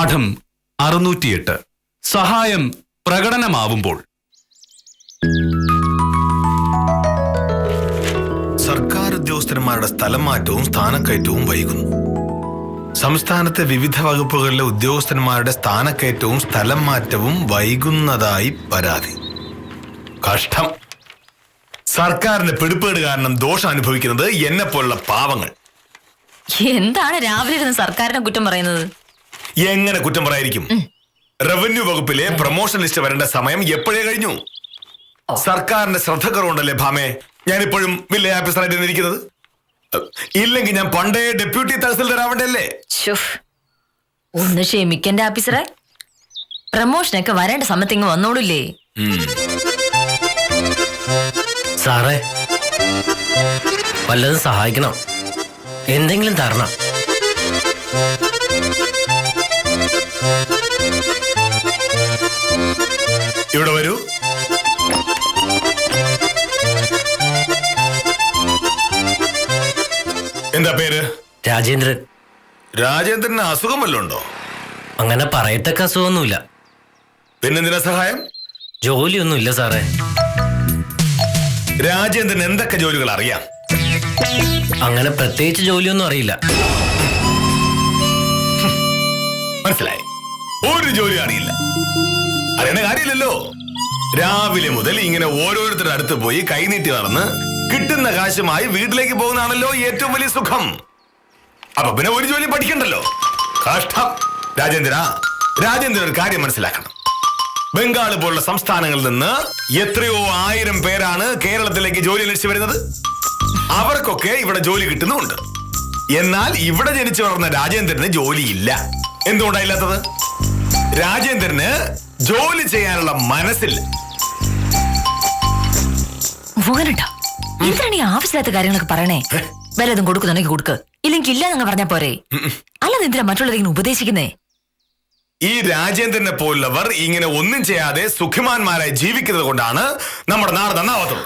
പാഠം 608. സഹായം പ്രകടനമാവുമ്പോൾ. സർക്കാർ ഉദ്യോഗസ്ഥന്മാരുടെ സ്ഥലം മാറ്റവും സ്ഥാനക്കയറ്റവും വൈകുന്നു. സംസ്ഥാനത്തെ വിവിധ വകുപ്പുകളിലെ ഉദ്യോഗസ്ഥന്മാരുടെ സ്ഥാനക്കയറ്റവും സ്ഥലം മാറ്റവും വൈകുന്നതായി പരാതി. കഷ്ടം. സർക്കാരിന്റെ പിടിപ്പേട് കാരണം ദോഷം അനുഭവിക്കുന്നത് എന്നെ പോലുള്ള പാവങ്ങൾ. എന്താണ് രാവിലെ ഇരുന്ന് സർക്കാരിനെ കുറ്റം പറയുന്നത്? എങ്ങനെ കുറ്റം പറയായിരിക്കും? റവന്യൂ വകുപ്പിലെ പ്രൊമോഷൻ ലിസ്റ്റ് വരേണ്ട സമയം എപ്പോഴേ കഴിഞ്ഞു. സർക്കാരിന്റെ ശ്രദ്ധ കുറവുണ്ടല്ലേ ഭാമേ ഞാനിപ്പോഴും വില്ലേജ് ഓഫീസറായിട്ട് ഇരിക്കുന്നത്. ഇല്ലെങ്കിൽ ഞാൻ പണ്ടേ ഡെപ്യൂട്ടി തഹസിൽദാർ ആവണ്ടല്ലേ. ഒന്ന് ക്ഷമിക്കണ്ട ഓഫീസറെ, പ്രമോഷനൊക്കെ വരേണ്ട സമയത്ത് വന്നോളൂല്ലേ. സാറേ, വല്ലതും സഹായിക്കണം, എന്തെങ്കിലും തരണം. ഇവിടെ വരൂ. എന്താ പേര്? രാജേന്ദ്രൻ. രാജേന്ദ്രന് അസുഖം വല്ലതും ഉണ്ടോ? അങ്ങനെ പറയത്തക്ക അസുഖമൊന്നുമില്ല. പിന്നെന്തിനാ സഹായം? ജോലിയൊന്നുമില്ല സാറേ. രാജേന്ദ്രൻ എന്തൊക്കെ ജോലികൾ അറിയാം? അങ്ങനെ പ്രത്യേകിച്ച് ജോലിയൊന്നും അറിയില്ല. മനസ്സിലായി, ഒരു ജോലി അറിയില്ല. അറിയേണ്ട കാര്യമില്ലല്ലോ. രാവിലെ മുതൽ ഇങ്ങനെ ഓരോരുത്തരുടെ അടുത്ത് പോയി കൈനീട്ടി നടന്ന് കിട്ടുന്ന കാശുമായി വീട്ടിലേക്ക് പോകുന്നതാണല്ലോ ഏറ്റവും വലിയ സുഖം. അപ്പൊ പിന്നെ ഒരു ജോലി പഠിക്കണ്ടല്ലോ. കഷ്ടം. രാജേന്ദ്രൻ ഒരു കാര്യം മനസ്സിലാക്കണം. ബംഗാൾ പോലുള്ള സംസ്ഥാനങ്ങളിൽ നിന്ന് എത്രയോ 1000 പേരാണ് കേരളത്തിലേക്ക് ജോലി അന്വേഷിച്ച് വരുന്നത്. അവർക്കൊക്കെ ഇവിടെ ജോലി കിട്ടുന്നുണ്ട്. എന്നാൽ ഇവിടെ ജനിച്ചു വളർന്ന രാജേന്ദ്രന് ജോലിയില്ല. എന്തുകൊണ്ടായില്ലാത്തത്? രാജേന്ദ്രന് ജോലി ചെയ്യാനുള്ള മനസ്സില്ല. എന്തിനാണ് ഈ ആവശ്യമില്ലാത്ത കാര്യങ്ങളൊക്കെ പറയണേ? വല്ലതും കൊടുക്കുന്നുണ്ടെങ്കിൽ കൊടുക്ക്, ഇല്ലെങ്കിൽ ഇല്ല എന്ന് പറഞ്ഞാ പോരെ. അല്ലാതെ എന്തിനാ മറ്റുള്ളവരെ ഉപദേശിക്കുന്നേ? ഈ രാജേന്ദ്രനെ പോലുള്ളവർ ഇങ്ങനെ ഒന്നും ചെയ്യാതെ സുഖിമാന്മാരായി ജീവിക്കുന്നത് കൊണ്ടാണ് നമ്മുടെ നാട് നന്നാവാത്തത്.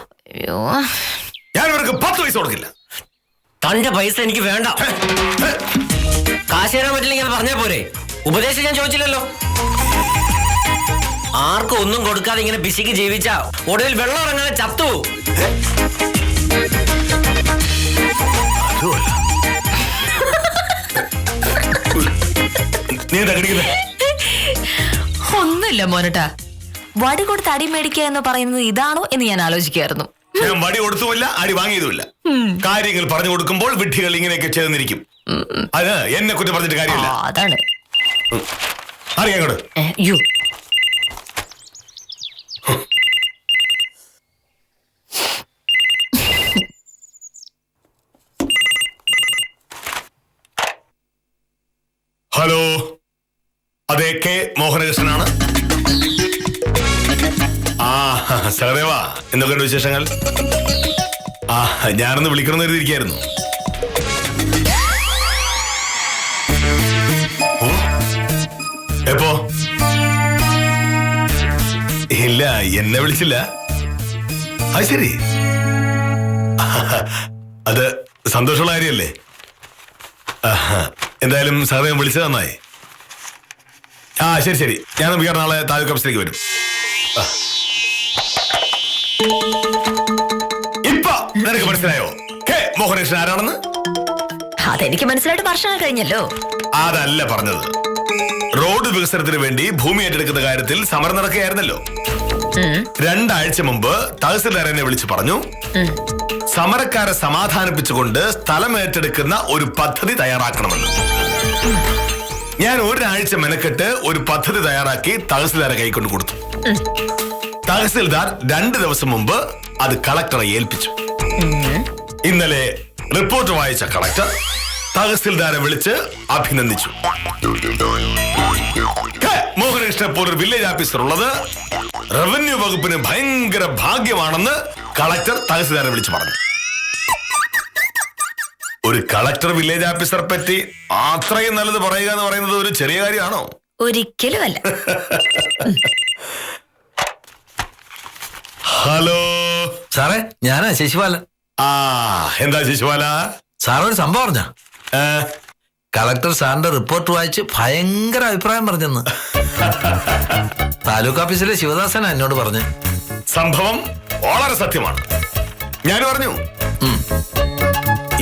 ഞാൻ ഇവർക്ക് 10 പൈസ കൊടുക്കില്ല. തന്റെ പൈസ എനിക്ക് വേണ്ട. കാശ് തരാൻ പറ്റില്ലെങ്കിൽ അത് പറഞ്ഞാ പോരെ. ഉപദേശം ഞാൻ ചോദിച്ചില്ലല്ലോ. ആർക്കും ഒന്നും കൊടുക്കാതെ ഇങ്ങനെ പിശിക്ക് ജീവിച്ചാ ഒടുവിൽ വെള്ളം ഇറങ്ങാതെ ചത്തു. ഒന്നുമില്ല മോനട്ടാ. വടി കൊടുത്ത് അടി മേടിക്കുക എന്ന് പറയുന്നത് ഇതാണോ എന്ന് ഞാൻ ആലോചിക്കായിരുന്നു. ഞാൻ വടി കൊടുത്തുമില്ല, അടി വാങ്ങിയതുമില്ല. കാര്യങ്ങൾ പറഞ്ഞു കൊടുക്കുമ്പോൾ വിഡ്ഢികൾ ഇങ്ങനെയൊക്കെ ചേർന്നിരിക്കും. അത് എന്നെ കുറ്റം പറഞ്ഞിട്ട് കാര്യമില്ല. അതാണ് അറിയാം. ഹലോ, അതെ, കെ മോഹനകൃഷ്ണനാണ്. സഹദേവ, എന്തൊക്കെയുണ്ട് വിശേഷങ്ങൾ? ഞാനൊന്ന് വിളിക്കണമെന്ന് കരുതിയിരിക്കായിരുന്നു. എപ്പോ? ഇല്ല, എന്നെ വിളിച്ചില്ല. അത് ശരി, അത് സന്തോഷമുള്ള കാര്യല്ലേ. എന്തായാലും സഹദേവൻ വിളിച്ചത് നന്നായി. ശരി, ഞാൻ നാളെ താലൂക്ക് ഓഫീസിലേക്ക് വരും. ഇപ്പൊ നിനക്ക് മനസ്സിലായോ കെ മോഹനകൃഷ്ണൻ ആരാണെന്ന്? അതെനിക്ക് മനസ്സിലായിട്ട് വർഷങ്ങൾ കഴിഞ്ഞല്ലോ. അതല്ല പറഞ്ഞത്. റോഡ് വികസനത്തിന് വേണ്ടി ഭൂമി ഏറ്റെടുക്കുന്ന കാര്യത്തിൽ സമരം നടക്കുകയായിരുന്നല്ലോ. 2 ആഴ്ച മുമ്പ് തഹസിൽദാർ എന്നെ വിളിച്ചു പറഞ്ഞു, സമരക്കാരെ സമാധാനിപ്പിച്ചുകൊണ്ട് സ്ഥലം ഏറ്റെടുക്കുന്ന ഒരു പദ്ധതി തയ്യാറാക്കണമെന്ന്. ഞാൻ 1 ആഴ്ച മെനക്കെട്ട് ഒരു പദ്ധതി തയ്യാറാക്കി തഹസിൽദാരെ കൈക്കൊണ്ട് കൊടുത്തു. തഹസിൽദാർ 2 ദിവസം മുമ്പ് അത് കളക്ടറെ ഏൽപ്പിച്ചു. ഇന്നലെ റിപ്പോർട്ട് വായിച്ച കളക്ടർ തഹസിൽദാരെ വിളിച്ച് അഭിനന്ദിച്ചു. മോഹനകൃഷ്ണനെ പോലൊരു വില്ലേജ് ഓഫീസർ ഉള്ളത് റവന്യൂ വകുപ്പിന് ഭയങ്കര ഭാഗ്യമാണെന്ന് കളക്ടർ തഹസിൽദാരെ വിളിച്ചു പറഞ്ഞു. ഒരു കളക്ടർ വില്ലേജ് ഓഫീസറെ പറ്റി അത്രയും നല്ലത് പറയുക എന്ന് പറയുന്നത് ഒരു ചെറിയ കാര്യമാണോ? ഒരിക്കലുമല്ല. ഹലോ സാറേ, ഞാനാ ശശിപാലൻ. എന്താ ശശിപാല? സാറൊരു സംഭവം പറഞ്ഞ കളക്ടർ സാറിന്റെ റിപ്പോർട്ട് വായിച്ച് ഭയങ്കര അഭിപ്രായം പറഞ്ഞെന്ന്. താലൂക്ക് ഓഫീസിലെ ശിവദാസൻ എന്നോട് പറഞ്ഞു. സംഭവം വളരെ സത്യമാണ്. ഞാൻ പറഞ്ഞു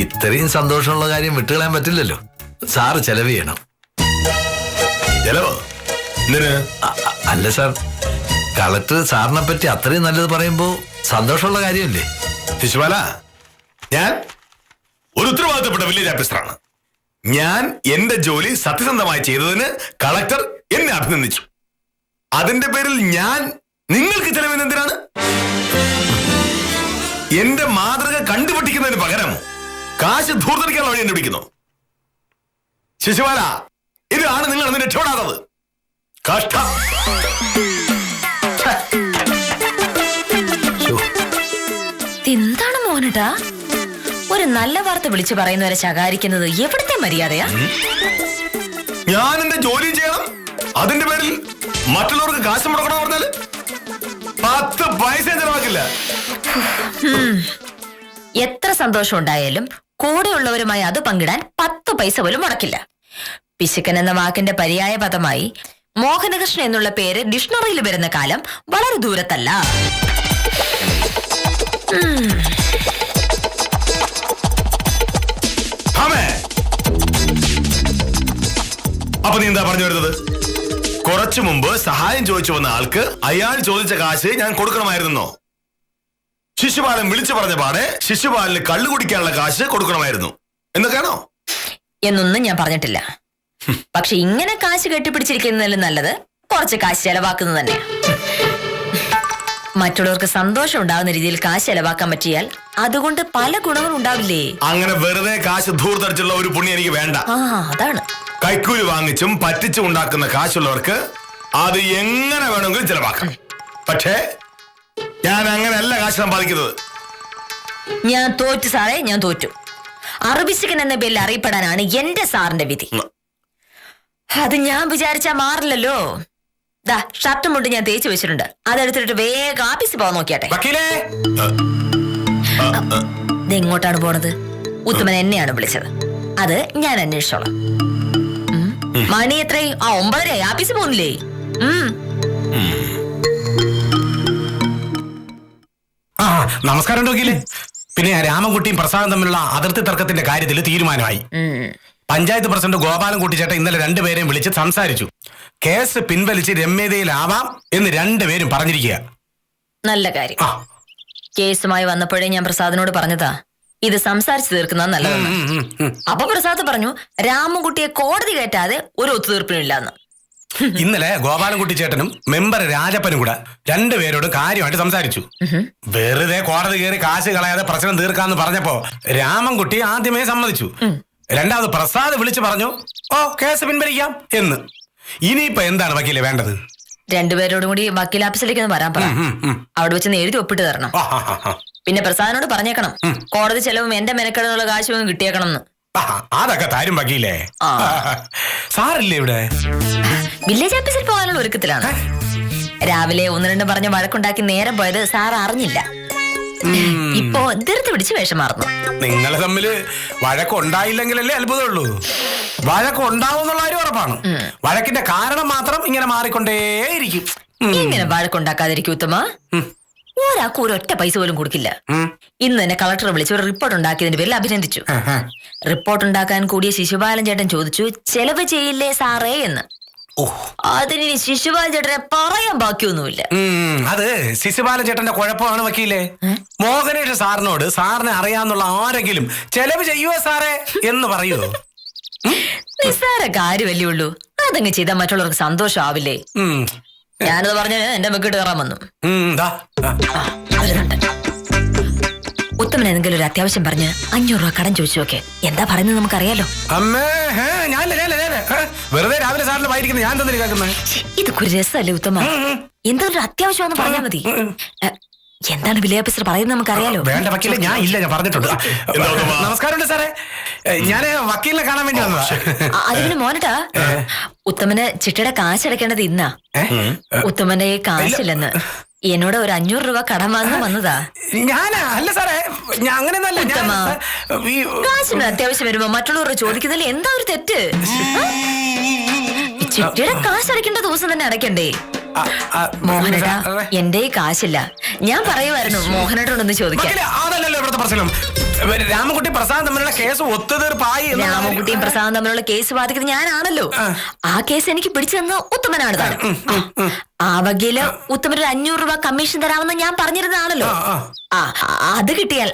ഇത്രയും സന്തോഷമുള്ള കാര്യം വിട്ടുകളയാൻ പറ്റില്ലല്ലോ. സാറ് ചെലവ് ചെയ്യണം. ചെലവോ? എന്തിന്? അല്ല സാർ, കളക്ടർ സാറിനെ പറ്റി അത്രയും നല്ലത് പറയുമ്പോ സന്തോഷമുള്ള കാര്യമല്ലേ? ശിശുപാല, ഞാൻ ഒരു ഉത്തരവാദിത്തപ്പെട്ട വില്ലേജ് ഓഫീസറാണ്. ഞാൻ എന്റെ ജോലി സത്യസന്ധമായി ചെയ്തതിന് കളക്ടർ എന്നെ അഭിനന്ദിച്ചു. അതിന്റെ പേരിൽ ഞാൻ നിങ്ങൾക്ക് ചെലവിന് എന്തിനാണ്? എന്റെ മാതൃക കണ്ടുപിടിക്കുന്നതിന് പകരം കാശ് ധൂർത്തടിക്കാനുള്ള വഴി കണ്ടുപിടിക്കുന്നു. ശിശുപാല, ഇതാണ് നിങ്ങൾ അന്ന് രക്ഷപ്പെടാത്തത്. കഷ്ടം. എന്താണ് മോനട്ടാ ഒരു നല്ല വാർത്ത വിളിച്ചു പറയുന്നവരെ ശകാരിക്കുന്നത്? എവിടുത്തെ മര്യാദയാ? ഞാൻ എന്റെ ജോലി ചെയ്യണം, അതിന്റെ പേരിൽ മറ്റുള്ളവർക്ക് കാശ് മുടക്കണം പറഞ്ഞാല് 10 പൈസ ചെലവാക്കില്ല. എത്ര സന്തോഷം ഉണ്ടായാലും കൂടെയുള്ളവരുമായി അത് പങ്കിടാൻ 10 പൈസ പോലും മുടക്കില്ല. പിശുക്കൻ എന്ന വാക്കിന്റെ പര്യായ പദമായി മോഹനകൃഷ്ണൻ എന്നുള്ള പേര് ഡിക്ഷണറിയിൽ വരുന്ന കാലം വളരെ ദൂരത്തല്ല. അപ്പൊ നീ എന്താ പറഞ്ഞു വരുന്നത്? കുറച്ചു മുമ്പ് സഹായം ചോദിച്ചു വന്ന ആൾക്ക് അയാൾ ചോദിച്ച കാശ് ഞാൻ കൊടുക്കണമായിരുന്നോ? ശിശുപാലൻ വിളിച്ചു പറഞ്ഞ പാടെ ശിശുപാലന് കള്ളു കുടിക്കാനുള്ള കാശ് കൊടുക്കണമായിരുന്നു എന്നൊക്കെയാണോ? എന്നൊന്നും ഞാൻ പറഞ്ഞിട്ടില്ല. പക്ഷെ ഇങ്ങനെ കാശ് കെട്ടിപ്പിടിച്ചിരിക്കുന്നതിലും നല്ലത് കുറച്ച് കാശ് ചെലവാക്കുന്നത് തന്നെയാ. മറ്റുള്ളവർക്ക് സന്തോഷം ഉണ്ടാകുന്ന രീതിയിൽ കാശ് ചെലവാക്കാൻ പറ്റിയാൽ അതുകൊണ്ട് പല ഗുണങ്ങളും ഉണ്ടാവില്ലേ? അങ്ങനെ വെറുതെ കാശ് ധൂർത്തടിച്ചുള്ള ഒരു പുണ്യം എനിക്ക് വേണ്ട. അതാണ്. കൈക്കൂലി വാങ്ങിച്ചും പറ്റിച്ചും ഉണ്ടാക്കുന്ന കാശുള്ളവർക്ക് അത് എങ്ങനെ വേണമെങ്കിലും ചെലവാക്കാം. പക്ഷേ ഞാൻ അങ്ങനെയല്ല കാശ് സമ്പാദിക്കുന്നത്. ഞാൻ തോറ്റു സാറേ, ഞാൻ തോറ്റു. അറബിസിക്കൻ എന്ന പേരിൽ അറിയപ്പെടാനാണ് എന്റെ സാറിന്റെ വിധി. അത് ഞാൻ വിചാരിച്ചാ മാറില്ലല്ലോ. ദാ ഷർട്ടും മുണ്ട് ഞാൻ തേച്ച് വെച്ചിട്ടുണ്ട്. അതെടുത്തിട്ട് വേഗം ആഫീസിൽ പോകാൻ നോക്കിയാട്ടെ. ഇതെങ്ങോട്ടാണ് പോണത്? ഉത്തമൻ എന്നെയാണ് വിളിച്ചത്. അത് ഞാൻ അന്വേഷിച്ചോളാം. മണി എത്രയും 9:30 ആഫീസിൽ പോകുന്നില്ലേ? നമസ്കാരം ഡോക്കിയില്ലേ. പിന്നെ രാമൻകുട്ടിയും പ്രസാദും തമ്മിലുള്ള അതിർത്തി തർക്കത്തിന്റെ കാര്യത്തിൽ തീരുമാനമായി. പഞ്ചായത്ത് പ്രസിഡന്റ് ഗോപാലൻ കുട്ടിച്ചേട്ടൻ ഇന്നലെ 2 പേരെയും വിളിച്ച് സംസാരിച്ചു. കേസ് പിൻവലിച്ച് രമ്യതയിലാവാം എന്ന് 2 പേരും പറഞ്ഞിരിക്കുക. നല്ല കാര്യം. കേസുമായി വന്നപ്പോഴേ ഞാൻ പ്രസാദിനോട് പറഞ്ഞതാ ഇത് സംസാരിച്ചു തീർക്കുന്നത് നല്ലതെന്ന്. അപ്പൊ പ്രസാദ് പറഞ്ഞു രാമൻകുട്ടിയെ കോടതി കയറ്റാതെ ഒരു ഒത്തുതീർപ്പിനില്ലാന്ന്. ഇന്നലെ ഗോപാലൻ കുട്ടിച്ചേട്ടനും മെമ്പർ രാജപ്പനും കൂടെ 2 പേരോടും കാര്യമായിട്ട് സംസാരിച്ചു. വെറുതെ കോടതി കയറി കാശ് കളയാതെ പ്രശ്നം തീർക്കാന്ന് പറഞ്ഞപ്പോ രാമൻകുട്ടി ആദ്യമേ സമ്മതിച്ചു. രണ്ടാമത് പ്രസാദ് വിളിച്ചു പറഞ്ഞു ഓ കേസ് പിൻവലിക്കാം എന്ന്. ഇനിയിപ്പോ എന്താണ് വക്കീലെ വേണ്ടത്? 2 പേരോടും കൂടി വക്കീൽ ഓഫീസിലേക്ക് വരാൻ പറ. അവിടെ വെച്ച് എഴുതി ഒപ്പിട്ട് തരണം. പിന്നെ പ്രസാദിനോട് പറഞ്ഞേക്കണം കോടതി ചെലവും എന്റെ മെനക്കെടുന്നുള്ള കാശും കിട്ടിയേക്കണം എന്ന്. അതൊക്കെ തരും വക്കീലേ. സാറില്ലേ ഇവിടെ? വില്ലേജ് ഓഫീസിൽ പോകാനുള്ള ഒരുക്കത്തിലാണ്. രാവിലെ 1-2 പറഞ്ഞ് വഴക്കുണ്ടാക്കി നേരം പോയത് സാർ അറിഞ്ഞില്ല. ഇപ്പോ ധൃതി പിടിച്ച് വേഷം മാറുന്നു. നിങ്ങൾ തമ്മില് വഴക്കുണ്ടായില്ലെങ്കിലല്ലേ അത്ഭുതമുള്ളൂ. വഴക്കുണ്ടാവും എന്നുള്ള കാര്യം ഉറപ്പാണ്. വഴക്കിന്റെ കാരണം മാത്രം ഇങ്ങനെ മാറിക്കൊണ്ടേയിരിക്കും. ഇങ്ങനെ വഴക്കുണ്ടാക്കാതിരിക്കും ഉത്തമ. ഒരാൾക്ക് ഒരൊറ്റ പൈസ പോലും കൊടുക്കില്ല. ഇന്ന് തന്നെ കളക്ടറെ വിളിച്ച് ഒരു റിപ്പോർട്ട് ഉണ്ടാക്കിയതിന്റെ പേരിൽ അഭിനന്ദിച്ചു. റിപ്പോർട്ട് ഉണ്ടാക്കാൻ കൂടിയ ശിശുപാലൻ ചേട്ടൻ ചോദിച്ചു ചെലവ് ചെയ്യില്ലേ സാറേ എന്ന്. അതിന് ശിശുപാലൻ ചേട്ടനെ പറയാൻ ബാക്കിയൊന്നുമില്ല. അത് ശിശുപാലൻ ചേട്ടന്റെ കുഴപ്പമാണ് വക്കീലേ. മോഹനേഷ് സാറിനോട് സാറിനെ അറിയാന്നുള്ള ആരെങ്കിലും ചെലവ് ചെയ്യുവോ സാറേ എന്ന് പറയൂ. നിസ്സാര കാര്യമല്ലേ ഉള്ളൂ. അതങ്ങ് ചെയ്താൽ മറ്റുള്ളവർക്ക് സന്തോഷം ആവില്ലേ? ഞാനത് പറഞ്ഞ് എന്റെ മെക്കിട്ട് കയറാൻ വന്നു. ഉത്തമൻ എന്തെങ്കിലും ഒരു അത്യാവശ്യം പറഞ്ഞ് 500 രൂപ കടം ചോദിച്ചു നോക്കെ. എന്താ പറയുന്നത് നമുക്കറിയാലോ. അമ്മേ വെറുതെ രാവിലെ സാറിന് വായിരിക്കുന്നത് ഞാൻ തന്നെ കേൾക്കുന്നത്. ഇതൊക്കെ ഒരു രസമല്ലേ ഉത്തമ? എന്തൊരു അത്യാവശ്യമാണെന്ന് പറഞ്ഞാൽ മതി. എന്താണ് വില്ലേജ് ഓഫീസർ പറയുന്നത് നമുക്കറിയാലോ. വേണ്ട വക്കീലെ, ഞാൻ ഇല്ല, ഞാൻ പറഞ്ഞിട്ടുണ്ട്. നമസ്കാരമുണ്ട് സാറേ, ഞാൻ വക്കീലിനെ കാണാൻ വേണ്ടി വന്നതാ. അതിന് മോനട്ടാ ഉത്തമന് ചിട്ടയുടെ കാശ് അടയ്ക്കേണ്ടത് ഇന്നാ. ഉത്തമന്റെ കാശില്ലെന്ന് എന്നോട് ഒരു 500 രൂപ കടം വാങ്ങാൻ വന്നതാ. ഞാനാ അല്ല സാറേ, ഞാൻ അങ്ങനെയൊന്നല്ല. ഉത്തമ, കാശിന് അത്യാവശ്യം വരുമ്പോ മറ്റുള്ളവർ ചോദിക്കുന്നതിൽ എന്താ ഒരു തെറ്റ്? ചിട്ടിയുടെ കാശ് അടയ്ക്കേണ്ട ദിവസം തന്നെ അടയ്ക്കണ്ടേ? മോഹനേട്ടാ, എന്റെ കാശില്ല. ഞാൻ പറയുമായിരുന്നു മോഹനേട്ടനോടൊന്ന് ചോദിക്കാൻ. അതല്ലല്ലോ ഇവിടുത്തെ പ്രശ്നം. രാമൻകുട്ടി പ്രസാദ് തമ്മിലുള്ള കേസ് ഒത്തുതീർപ്പായി. രാമൻകുട്ടിയും പ്രസാദും തമ്മിലുള്ള കേസ് ബാധിക്കുന്നത് ഞാനാണല്ലോ. ആ കേസ് എനിക്ക് പിടിച്ചെന്ന് ഉത്തമനാണ് താനും. ആ വകയില് ഉത്തമന് 500 രൂപ കമ്മീഷൻ തരാമെന്ന് ഞാൻ പറഞ്ഞിരുന്നതാണല്ലോ. അത് കിട്ടിയാൽ,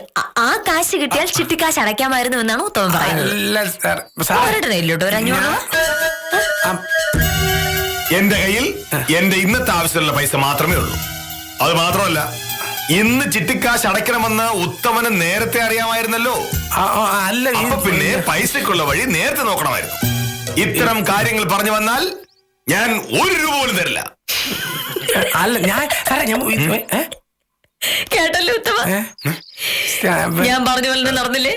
ആ കാശ് കിട്ടിയാൽ ചിട്ടിക്കാശ് അടയ്ക്കാമായിരുന്നു എന്നാണ് ഉത്തമൻ പറയുന്നത്. മോഹനേട്ടനില്ലോട്ടോ ഒരു 500 രൂപ? എന്റെ കയ്യിൽ എന്റെ ഇന്നത്തെ ആവശ്യമുള്ള പൈസ മാത്രമേ ഉള്ളൂ. അത് മാത്രമല്ല, ഇന്ന് ചിട്ടിക്കാശ് അടയ്ക്കണമെന്ന് ഉത്തമന് നേരത്തെ അറിയാമായിരുന്നല്ലോ. അല്ല, അപ്പൊ പിന്നെ പൈസക്കുള്ള വഴി നേരത്തെ നോക്കണമായിരുന്നു. ഇത്തരം കാര്യങ്ങൾ പറഞ്ഞു വന്നാൽ ഞാൻ 1 രൂപ പോലും തരില്ല. അല്ല ഞാൻ കേട്ടല്ലോ ഉത്തമ, ഞാൻ പറഞ്ഞ പോലെ നടന്നില്ലേ?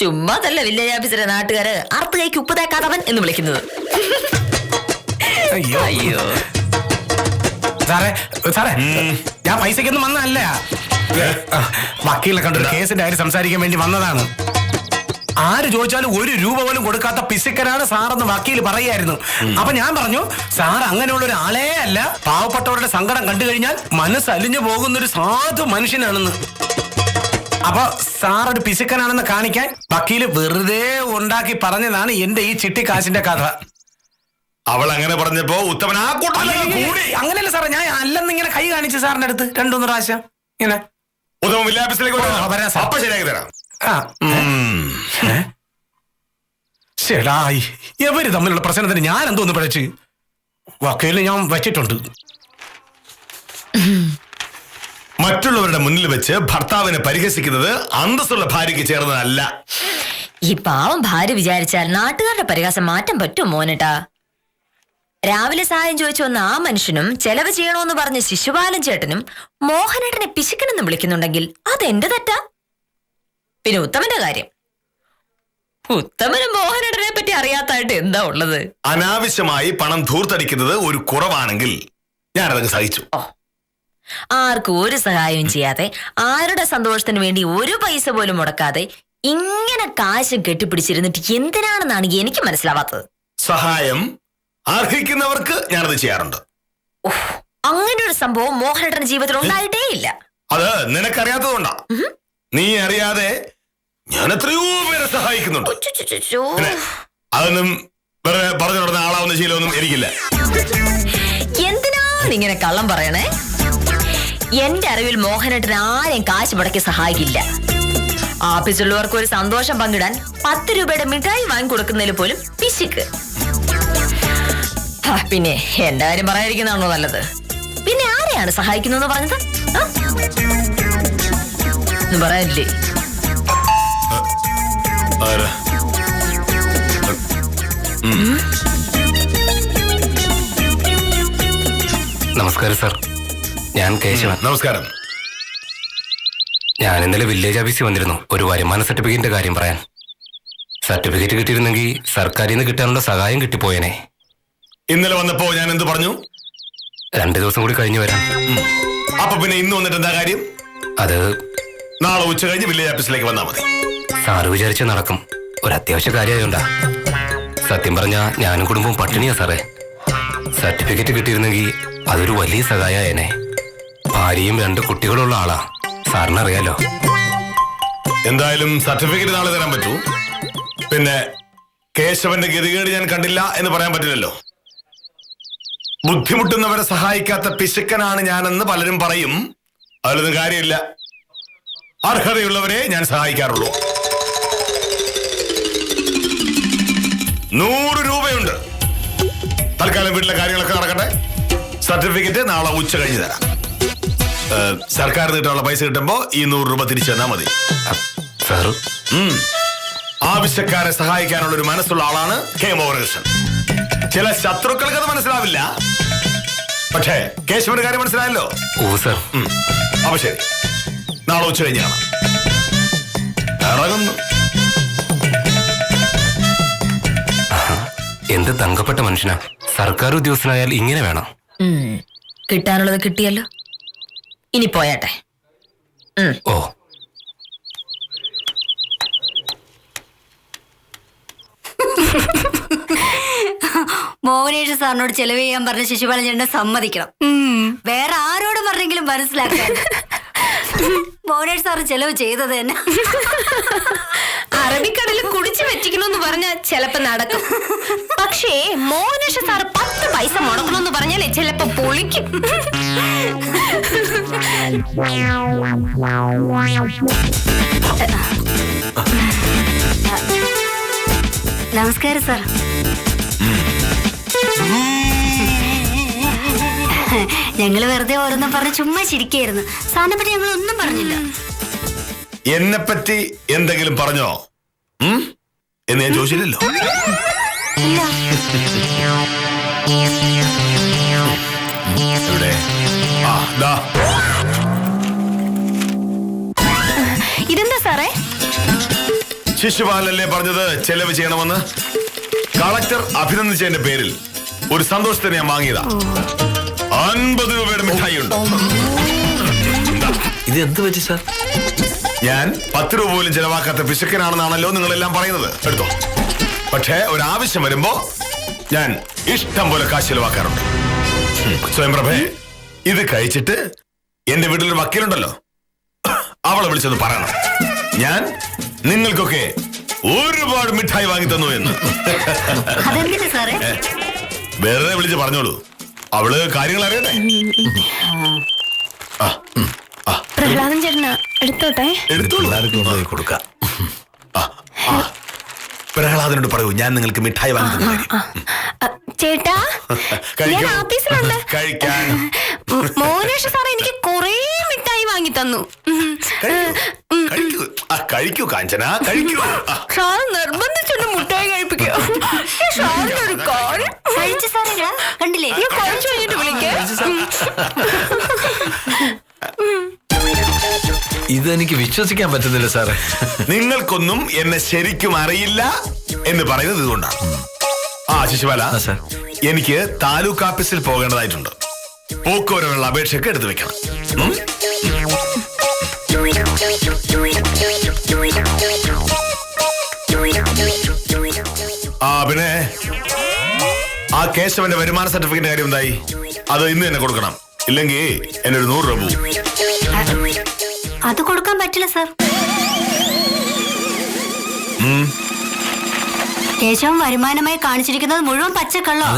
ചുമ്മാതല്ല വില്ലേജ് ഓഫീസറെ നാട്ടുകാര് അറുത്ത് കൈക്ക് ഉപ്പ് തേക്കാത്തവൻ എന്ന് വിളിക്കുന്നത്. അയ്യോ സാറേ, സാറേ ഞാൻ പൈസക്കൊന്നും വന്നതല്ല. വക്കീലിനെ കണ്ടൊരു കേസിന്റെ കാര്യം സംസാരിക്കാൻ വേണ്ടി വന്നതാണ്. ആര് ചോദിച്ചാലും 1 രൂപ പോലും കൊടുക്കാത്ത പിശുക്കനാണ് സാറെന്ന് വക്കീൽ പറയായിരുന്നു. അപ്പൊ ഞാൻ പറഞ്ഞു, സാർ അങ്ങനെയുള്ള ഒരാളേ അല്ല, പാവപ്പെട്ടവരുടെ സങ്കടം കണ്ടു കഴിഞ്ഞാൽ മനസ്സലിഞ്ഞു പോകുന്നൊരു സാധു മനുഷ്യനാണെന്ന്. അപ്പൊ സാർ ഒരു പിശുക്കനാണെന്ന് കാണിക്കാൻ വക്കീല് വെറുതെ ഉണ്ടാക്കി പറഞ്ഞതാണ് എന്റെ ഈ ചിട്ടിക്കാശിന്റെ കഥ. അവൾ അങ്ങനെ പറഞ്ഞപ്പോ ഉത്തമൻ ആ കൂടി. അങ്ങനെയല്ല സാറേ, ഞാൻ അല്ലെന്ന് ഇങ്ങനെ കൈ കാണിച്ചു സാറിന്റെ അടുത്ത് 2-3 പ്രാവശ്യം ഇങ്ങനെ. ഉത്തമൻ വില്ലേജ് അപ്പൊ ശരിയാക്കി തരാം. ശരിയായി. ഇവര് തമ്മിലുള്ള പ്രശ്നത്തിന് ഞാൻ എന്തോന്ന് പിഴച്ച് വക്കീലിന് ഞാൻ വെച്ചിട്ടുണ്ട്. മറ്റുള്ളവരുടെ മുന്നിൽ വെച്ച് ഭർത്താവിനെ പരിഹസിക്കുന്നത് അന്തസ്സുള്ള ഭാര്യയ്ക്ക് ചേർന്നതല്ല. ഈ പാവം ഭാര്യ വിചാരിച്ചാൽ നാട്ടുകാരുടെ പരിഹാസം മാറ്റാൻ പറ്റുമോ മോനേട്ടാ? രാവിലെ സഹായം ചോദിച്ചു വന്ന ആ മനുഷ്യനും ചെലവ് ചെയ്യണോന്ന് പറഞ്ഞ ശിശുപാലൻ ചേട്ടനും മോഹനേട്ടനെ പിശുക്കനെന്ന് വിളിക്കുന്നുണ്ടെങ്കിൽ അതെന്റെ തെറ്റാ? പിന്നെ ഉത്തമന്റെ കാര്യം, ഉത്തമന് മോഹനേട്ടനെ പറ്റി അറിയാത്തായിട്ട് എന്താ ഉള്ളത്? അനാവശ്യമായി പണം ധൂർത്തടിക്കുന്നത് ഒരു കുറവാണെങ്കിൽ ഞാനതങ്ങ് സഹിച്ചു. ആർക്കും ഒരു സഹായവും ചെയ്യാതെ, ആരുടെ സന്തോഷത്തിന് വേണ്ടി ഒരു പൈസ പോലും മുടക്കാതെ ഇങ്ങനെ കാശും കെട്ടിപ്പിടിച്ചിരുന്നിട്ട് എന്തിനാണെന്നാണ് എനിക്ക് മനസ്സിലാവാത്തത്. സഹായം അർഹിക്കുന്നവർക്ക് ഞാനത് ചെയ്യാറുണ്ട്. അങ്ങനെ ഒരു സംഭവം മോഹനേട്ടന്റെ ജീവിതത്തിൽ ഉണ്ടായിട്ടേ ഇല്ല. അത് നിനക്കറിയാത്തതുകൊണ്ടാ. നീ അറിയാതെ ഞാൻ എത്രയോ പേരെ സഹായിക്കുന്നുണ്ട്. അതൊന്നും വെറുതെ പറഞ്ഞു നടന്ന ആളാവുന്ന ശീലമൊന്നും എനിക്കില്ല. എന്തിനാണ് ഇങ്ങനെ കള്ളം പറയണേ? എന്റെ അറിവിൽ മോഹനേട്ടൻ ആരെയും കാശ് മുടക്കി സഹായിക്കില്ല. ആഫീസുള്ളവർക്ക് ഒരു സന്തോഷം പങ്കിടാൻ 10 രൂപയുടെ മിഠായി വാങ്ങി കൊടുക്കുന്നതിൽ പോലും പിശുക്ക്. പിന്നെ എന്റെ കാര്യം പറയാതിരിക്കുന്നതാണോ നല്ലത്? പിന്നെ ആരെയാണ് സഹായിക്കുന്നു പറഞ്ഞത്? പറയാനില്ലേ? നമസ്കാരം സാർ, ഞാൻ കേശവൻ. നമസ്കാരം. ഞാൻ ഇന്നലെ വില്ലേജ് ഓഫീസിൽ വന്നിരുന്നു ഒരു വരുമാന സർട്ടിഫിക്കറ്റിന്റെ കാര്യം പറയാൻ. സർട്ടിഫിക്കറ്റ് കിട്ടിയിരുന്നെങ്കിൽ സർക്കാരിൽ നിന്ന് കിട്ടാനുള്ള സഹായം കിട്ടിപ്പോയേനെ. ഇന്നലെ വന്നപ്പോ ഞാൻ എന്ത് പറഞ്ഞു? 2 ദിവസം കൂടി കഴിഞ്ഞു വരാം. അപ്പൊ പിന്നെ ഇന്ന് വന്നിട്ട് എന്താ കാര്യം? അത് നാളെ ഉച്ച കഴിഞ്ഞ് വില്ലേജ് ഓഫീസിലേക്ക് വന്നാൽ മതി. സാറ് വിചാരിച്ച നടക്കും. ഒരു അത്യാവശ്യ കാര്യമായോണ്ടാ. സത്യം പറഞ്ഞാ ഞാനും കുടുംബവും പട്ടിണിയാ സാറേ. സർട്ടിഫിക്കറ്റ് കിട്ടിയിരുന്നെങ്കിൽ അതൊരു വലിയ സഹായേനെ. ഭാര്യയും 2 കുട്ടികളുള്ള ആളാ, സാറിനറിയാലോ. എന്തായാലും സർട്ടിഫിക്കറ്റ് നാളെ തരാൻ പറ്റൂ. പിന്നെ കേശവന്റെ ഗതികേട് ഞാൻ കണ്ടില്ല എന്ന് പറയാൻ പറ്റില്ലല്ലോ. ബുദ്ധിമുട്ടുന്നവരെ സഹായിക്കാത്ത പിശുക്കനാണ് ഞാനെന്ന് പലരും പറയും. അതിലൊന്നും കാര്യമില്ല. അർഹതയുള്ളവരെ ഞാൻ സഹായിക്കാറുള്ളൂ. 100 രൂപയുണ്ട്. തൽക്കാലം വീട്ടിലെ കാര്യങ്ങളൊക്കെ നടക്കട്ടെ. സർട്ടിഫിക്കറ്റ് നാളെ ഉച്ച കഴിഞ്ഞ് തരാം. സർക്കാർ കിട്ടാനുള്ള പൈസ കിട്ടുമ്പോ ഈ 100 രൂപ തിരിച്ചു തന്നാ മതി. സാറ് ആവശ്യക്കാരെ സഹായിക്കാനുള്ള ഒരു മനസ്സുള്ള ആളാണ് കെ മോഹനകൃഷ്ണൻ. ചില ശത്രുക്കൾക്ക് അത് മനസ്സിലാവില്ല. പക്ഷേ കേശവന്റെ കാര്യം മനസ്സിലായല്ലോ. ഓ സാർ. അപ്പൊ ശരി, നാളെ ഉച്ച കഴിഞ്ഞാണ് ഇറങ്ങുന്നു. എന്ത് തങ്കപ്പെട്ട മനുഷ്യനാ. സർക്കാർ ഉദ്യോഗസ്ഥനായാൽ ഇങ്ങനെ വേണം. കിട്ടാനുള്ളത് കിട്ടിയല്ലോ, ഇനി പോയാട്ടെ. ഓ മോഹനേഷ് സാറിനോട് ചെലവ് ചെയ്യാൻ പറഞ്ഞ ശിശുപാലൻ ചേട്ടനെ സമ്മതിക്കണം. വേറെ ആരോടും പറഞ്ഞെങ്കിലും മനസ്സിലാക്കാൻ മോഹനേഷ് സാറ് ചെലവ് ചെയ്തത് തന്നെ. അറബിക്കടലിൽ കുടിച്ചു വെച്ചിക്കണമെന്ന് പറഞ്ഞാൽ ചിലപ്പോ നടക്കും. പക്ഷേ മോഹനേഷ് സാറ് 10 പൈസ മുടക്കണമെന്ന് പറഞ്ഞാലേ ചിലപ്പോ പൊളിക്കും. നമസ്കാരം സാർ. ഞങ്ങള് വെറുതെ ഓരോന്നും പറഞ്ഞ് ചുമ്മാ ചിരിക്കായിരുന്നു. സാറിനെ പറ്റി ഞങ്ങൾ ഒന്നും പറഞ്ഞില്ല. എന്നെ പറ്റി എന്തെങ്കിലും പറഞ്ഞോ എന്ന് ഞാൻ ചോദിച്ചില്ലല്ലോ. ഇവിടെ ഇതെന്താ സാറേ? ശിശുപാലല്ലേ പറഞ്ഞത് ചെലവ് ചെയ്യണമെന്ന്? കളക്ടർ അഭിനന്ദിച്ചതിന്റെ പേരിൽ ഒരു സന്തോഷത്തിന് ഞാൻ വാങ്ങിയതാ. 50 രൂപയുടെ മിഠായി ഉണ്ട്. ഇത് എന്ത് പറ്റി സാർ? ഞാൻ 10 രൂപ പോലും ചെലവാക്കാത്ത പിശുക്കനാണെന്നാണല്ലോ നിങ്ങളെല്ലാം പറയുന്നത്. എടുത്തോ. പക്ഷേ ഒരാവശ്യം വരുമ്പോ ഞാൻ ഇഷ്ടം പോലെ കാശ് ചെലവാക്കാറുണ്ട്. സ്വയംപ്രഭേ, ഇത് കഴിച്ചിട്ട് എന്റെ വീട്ടിലൊരു വക്കീലുണ്ടല്ലോ, അവളെ വിളിച്ചത് പറയണം ഞാൻ നിങ്ങൾക്കൊക്കെ ഒരുപാട് മിഠായി വാങ്ങി തന്നു എന്ന്. അതെന്തിനാ സാറേ? വേറെ വിളിച്ച് പറഞ്ഞോളൂ, അവള് കാര്യങ്ങൾ അറിയട്ടെ. പ്രഹ്ലാദൻ ചേട്ടനാ, എടുത്തോട്ടെ. എടുത്തോളൂ. പോയി കൊടുക്കാം. പ്രഹ്ലാദനോട് പറയൂ ഞാൻ നിങ്ങൾക്ക് മിഠായി വാങ്ങി തന്ന കാര്യം. ചേട്ടാ, ഞാൻ ഓഫീസിലുണ്ട്. കഴിക്കാൻ മോഹനേഷ് സാർ എനിക്ക് കൊറേ മിഠായി വാങ്ങി തന്നു. കഴിക്കൂ കാഞ്ചന, കഴിക്കൂ. സാർ നിർബന്ധിച്ചൊന്ന് മിഠായി കഴിപ്പിക്കോ. സാറിനൊരു കാര്യം കഴിച്ചു സാറേ, കണ്ടില്ലേ? ഞാൻ കുറച്ച് കഴിഞ്ഞിട്ട് വിളിക്കാം. ഇതെനിക്ക് വിശ്വസിക്കാൻ പറ്റുന്നില്ല സാറേ. നിങ്ങൾക്കൊന്നും എന്നെ ശരിക്കും അറിയില്ല എന്ന് പറയുന്നത് ഇതുകൊണ്ടാണ്. ശിശുപാല, എനിക്ക് താലൂക്ക് ഓഫീസിൽ പോകേണ്ടതായിട്ടുണ്ട്. പോക്കുവരവുള്ള അപേക്ഷയൊക്കെ എടുത്തു വെക്കണം. പിന്നെ ആ കേശവന്റെ വരുമാന സർട്ടിഫിക്കറ്റ് കാര്യം എന്തായി? അത് ഇന്ന് തന്നെ കൊടുക്കണം, ഇല്ലെങ്കിൽ എന്നെ ഒരു 100 രൂപ പോകും. അത് കൊടുക്കാൻ പറ്റില്ല സാർ. കേശവൻ വരുമാനമായി കാണിച്ചിരിക്കുന്നത് മുഴുവൻ പച്ചക്കള്ളോ.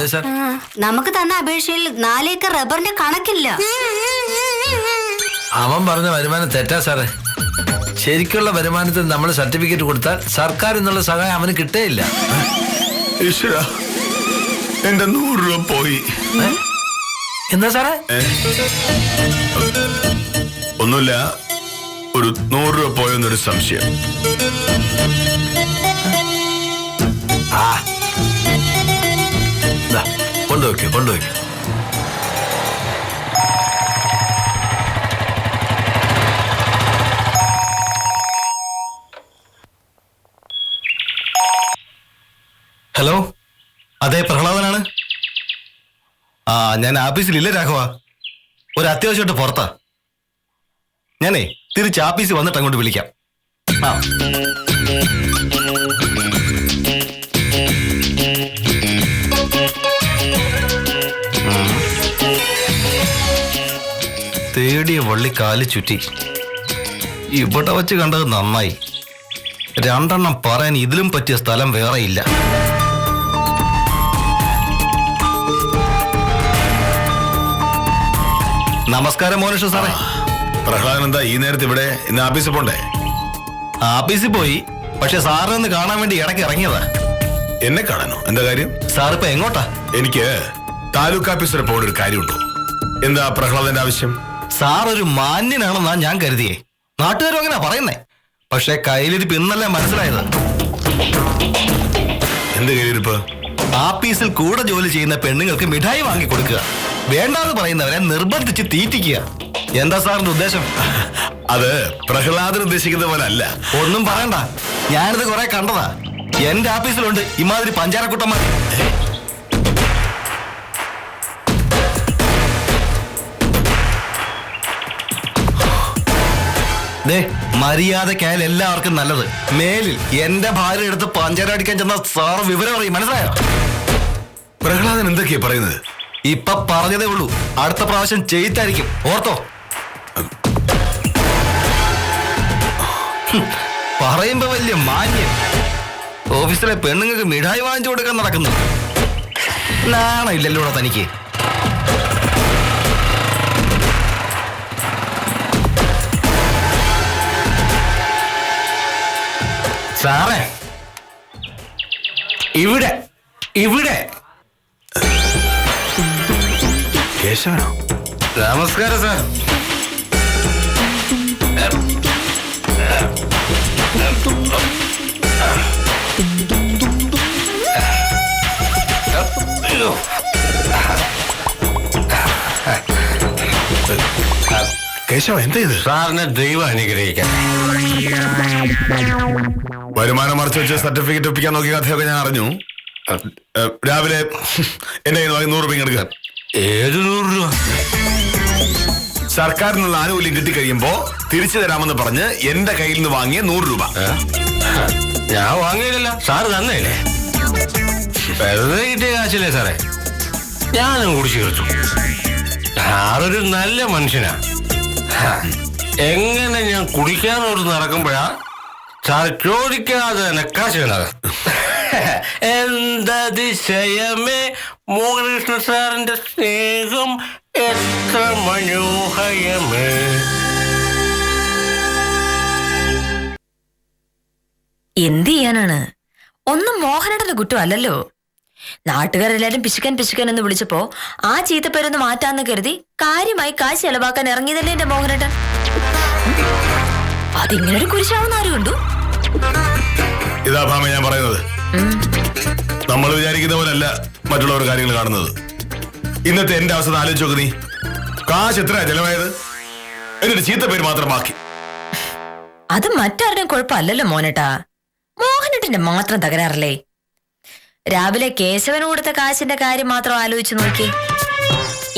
നമുക്ക് തന്ന അപേക്ഷയിൽ 4 ഏക്കർ റബ്ബറിന്റെ കണക്കില്ല. അവൻ പറഞ്ഞ വരുമാനം തെറ്റാ സാറേ. ശരിക്കുള്ള വരുമാനത്തിൽ നമ്മൾ സർട്ടിഫിക്കറ്റ് കൊടുത്താൽ സർക്കാർ എന്നുള്ള സഹായം അവന് കിട്ടേയില്ല. ഈശ്വരാ, എന്റെ 100 രൂപ പോയി. എന്താ സാറേ? ഒന്നുമില്ല, ഒരു 100 രൂപ പോയെന്നൊരു സംശയം. കൊണ്ടുവയ്ക്കും. ഹലോ, അതെ പ്രഹ്ലാദനാണ്. ഞാൻ ഓഫീസിലില്ല രാഘവ, ഒരു അത്യാവശ്യമായിട്ട് പുറത്താ. ഞാനേ തിരിച്ച് ഓഫീസിൽ വന്നിട്ട് അങ്ങോട്ട് വിളിക്കാം. തേടിയ വള്ളി കാല് ചുറ്റി. ഇവിടെ വച്ച് കണ്ടത് നന്നായി. 2 എണ്ണം പറയാൻ ഇതിലും പറ്റിയ സ്ഥലം വേറെയില്ല. നമസ്കാരം മോഹനേഷ് സാറേ. പ്രഹ്ലാദൻ എന്താ ഈ നേരത്തെ ഇവിടെ? ഇന്ന് ഓഫീസിൽ പോണ്ടേ? ഓഫീസിൽ പോയി, പക്ഷെ സാറിനൊന്ന് കാണാൻ വേണ്ടി ഇടയ്ക്ക് ഇറങ്ങിയതാ. എന്നെ കാണാനോ? എന്താ കാര്യം? സാറിപ്പോ എങ്ങോട്ടാ? എനിക്ക് താലൂക്ക് ഓഫീസ് വരെ പോകേണ്ട ഒരു കാര്യമുണ്ടോ? എന്താ പ്രഹ്ലാദന്റെ ആവശ്യം? സാർ ഒരു മാന്യനാണെന്നാ ഞാൻ കരുതിയേ. നാട്ടുകാരും അങ്ങനെ പറയുന്നേ. പക്ഷെ കയ്യിലിരിപ്പ് ഇന്നല്ലേ മനസ്സിലായത്. എന്ത് കയ്യിലിരിപ്പ്? ഓഫീസിൽ കൂടെ ജോലി ചെയ്യുന്ന പെണ്ണുങ്ങൾക്ക് മിഠായി വാങ്ങി കൊടുക്കുക, വേണ്ടാന്ന് പറയുന്നവരെ നിർബന്ധിച്ച് തീറ്റിക്കുക. എന്താ സാറിന്റെ ഉദ്ദേശം? അത് പ്രഹ്ലാദൻ ഉദ്ദേശിക്കുന്ന പോലെ അല്ല. ഒന്നും പറയണ്ട, ഞാനിത് കുറെ കണ്ടതാ. എന്റെ ഓഫീസിലുണ്ട് ഇമാതിരി പഞ്ചാരക്കുട്ടന്മാർ. മര്യാദക്കായാലും എല്ലാവർക്കും നല്ലത്. മേലിൽ എന്റെ ഭാര്യ എടുത്ത് പഞ്ചാര അടിക്കാൻ ചെന്ന സാറ് വിവരം അറിയും, മനസ്സിലായോ? പ്രഹ്ലാദൻ എന്തൊക്കെയാ പറയുന്നത്? ഇപ്പൊ പറഞ്ഞതേ ഉള്ളൂ, അടുത്ത പ്രാവശ്യം ചെയ്തായിരിക്കും, ഓർത്തോ? പറയുമ്പോ വലിയ മാന്യം. ഓഫീസിലെ പെണ്ണുങ്ങൾക്ക് മിഠായി വാങ്ങിച്ചു കൊടുക്കാൻ നടക്കുന്നു. നാണമില്ലല്ലോ തനിക്ക്. സാറേ, ഇവിടെ ഇവിടെ കേശവനോ? നമസ്കാരം സാർ. കേശവ, എന്താ ഇത്? സാറിനെ ദൈവം അനുഗ്രഹിക്കാൻ. വരുമാനം മറച്ചു വെച്ച് സർട്ടിഫിക്കറ്റ് ഒപ്പിക്കാൻ നോക്കിയ കഥയൊക്കെ ഞാൻ അറിഞ്ഞു. രാവിലെ എന്റെ കയ്യിൽ നിന്ന് 100 രൂപ എടുക്കുക. ഏത് 100 രൂപ? സർക്കാരിൽ നിന്നുള്ള ആനുകൂല്യം കിട്ടിക്കഴിയുമ്പോ തിരിച്ചു തരാമെന്ന് പറഞ്ഞ് എന്റെ കയ്യിൽ നിന്ന് വാങ്ങിയ 100 രൂപ. ഞാൻ വാങ്ങിയില്ല, സാറ് തന്നേല്ലേ? വെറുതെ കിട്ടിയ കാശില്ലേ സാറേ, ഞാനും കുടിച്ചു തീർത്തു. സാറൊരു നല്ല മനുഷ്യനാ. എങ്ങനെ ഞാൻ കുടിക്കാനോട് നടക്കുമ്പോഴാ സാർ ചോദിക്കാതെ തന്നെ കാശ് വേണത്. എന്തതിശയമേ മോഹനകൃഷ്ണ സാറിന്റെ സ്നേഹം എത്ര മനോഹരമേ. എന്ത് ചെയ്യാനാണ്? ഒന്നും മോഹനേട്ടന്റെ കുറ്റമല്ലല്ലോ. നാട്ടുകാരെല്ലാരും പിശുക്കൻ എന്ന് വിളിച്ചപ്പോ ആ ചീത്തപ്പേരൊന്ന് മാറ്റാന്ന് കരുതി കാര്യമായി കാശ് ചെലവാക്കാൻ ഇറങ്ങിയതല്ലേ എന്റെ മോഹനേട്ടൻ. അതിങ്ങനൊരു കുരിശാവുന്ന ആരും കണ്ടു? ഇതാ ഭാമ ഞാൻ പറയുന്നത്. നമ്മൾ വിചാരിക്കുന്ന പോലല്ല മറ്റുള്ളവർ കാര്യങ്ങൾ കാണുന്നത്. ഇന്നത്തെ എന്റെ അവസ്ഥ ആലോചിച്ച് നോക്ക് നീ. കാശ് എത്രയാ ചെലവായത്? എന്നിട്ട് ചീത്ത പേര് മാത്രം ബാക്കി. അത് മറ്റാരുടെയും കുഴപ്പമല്ലല്ലോ മോനേട്ടാ, മോഹനേട്ടന്റെ മാത്രം തകരാറല്ലേ. രാവിലെ കേശവന് കൊടുത്ത കാശിന്റെ കാര്യം മാത്രം ആലോചിച്ച് നോക്കി.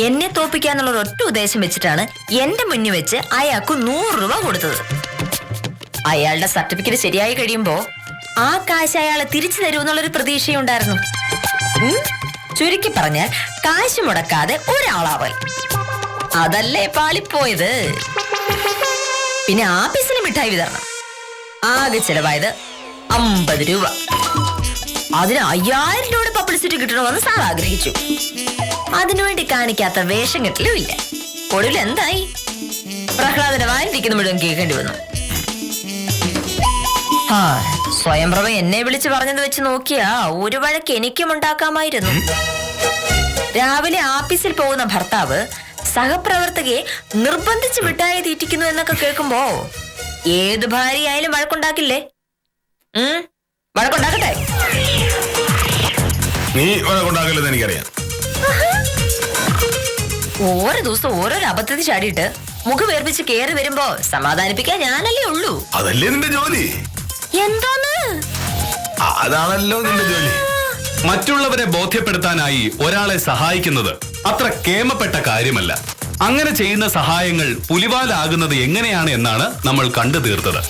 എന്നെ തോപ്പിക്കാന്നുള്ള ഒരൊറ്റ ഉദ്ദേശം വെച്ചിട്ടാണ് എന്റെ മുന്നിൽ വെച്ച് അയാൾക്ക് 100 രൂപ കൊടുത്തത്. അയാളുടെ സർട്ടിഫിക്കറ്റ് ശരിയായി കഴിയുമ്പോ ആ കാശ് അയാളെ തിരിച്ചു തരുമെന്നുള്ളൊരു പ്രതീക്ഷയുണ്ടായിരുന്നു. ചുരുക്കി പറഞ്ഞാൽ കാശ് മുടക്കാതെ ഒരാളാവായി. അതല്ലേ പാളിപ്പോയത്. പിന്നെ ആഫീസിന് മിഠായി വിതരണം. ആകെ ചെലവായത് 50 രൂപ. അതിന് 5000 രൂപയുടെ പബ്ലിസിറ്റി കിട്ടണമെന്ന് സാർ ആഗ്രഹിച്ചു. അതിനുവേണ്ടി കാണിക്കാത്ത വേഷം കെട്ടലും ഇല്ല. ഒടുവിൽ എന്തായി? പ്രഹ്ലാദന്റെ വായിരിക്കുന്ന മുഴുവൻ കേൾക്കേണ്ടി വന്നു. സ്വയംപ്രഭ എന്നെ വിളിച്ച് പറഞ്ഞത് വെച്ച് നോക്കിയാ ഒരു വഴക്ക് എനിക്കും ഉണ്ടാക്കാമായിരുന്നു. രാവിലെ ആഫീസിൽ പോകുന്ന ഭർത്താവ് സഹപ്രവർത്തകയെ നിർബന്ധിച്ച് മിഠായി തീറ്റിക്കുന്നു എന്നൊക്കെ കേൾക്കുമ്പോ ഏത് ഭാര്യയായാലും വഴക്കുണ്ടാക്കില്ലേ? വഴക്കുണ്ടാക്കട്ടെ? നീ വഴക്കുണ്ടാക്കില്ലെന്ന് എനിക്കറിയാം. ഓരോ ദിവസം ഓരോരോ അബദ്ധത്തിൽ ചാടിയിട്ട് മുഖവേർപ്പിച്ച് കേറി വരുമ്പോ സമാധാനിപ്പിക്കാൻ ഞാനല്ലേ ഉള്ളൂ. അതല്ലേ നിന്റെ ജോലി. എന്താന്ന്? അതാണല്ലോ നിന്റെ ജോലി. മറ്റുള്ളവരെ ബോധ്യപ്പെടുത്താനായി ഒരാളെ സഹായിക്കുന്നത് അത്ര കേമപ്പെട്ട കാര്യമല്ല. അങ്ങനെ ചെയ്യുന്ന സഹായങ്ങൾ പുലിവാലാകുന്നത് എങ്ങനെയാണ് എന്നാണ് നമ്മൾ കണ്ടു തീർത്തത്.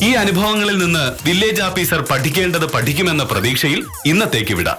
ഈ അനുഭവങ്ങളിൽ നിന്ന് വില്ലേജ് ഓഫീസർ പഠിക്കേണ്ടത് പഠിക്കുമെന്ന പ്രതീക്ഷയിൽ ഇന്നത്തേക്ക് വിടാം.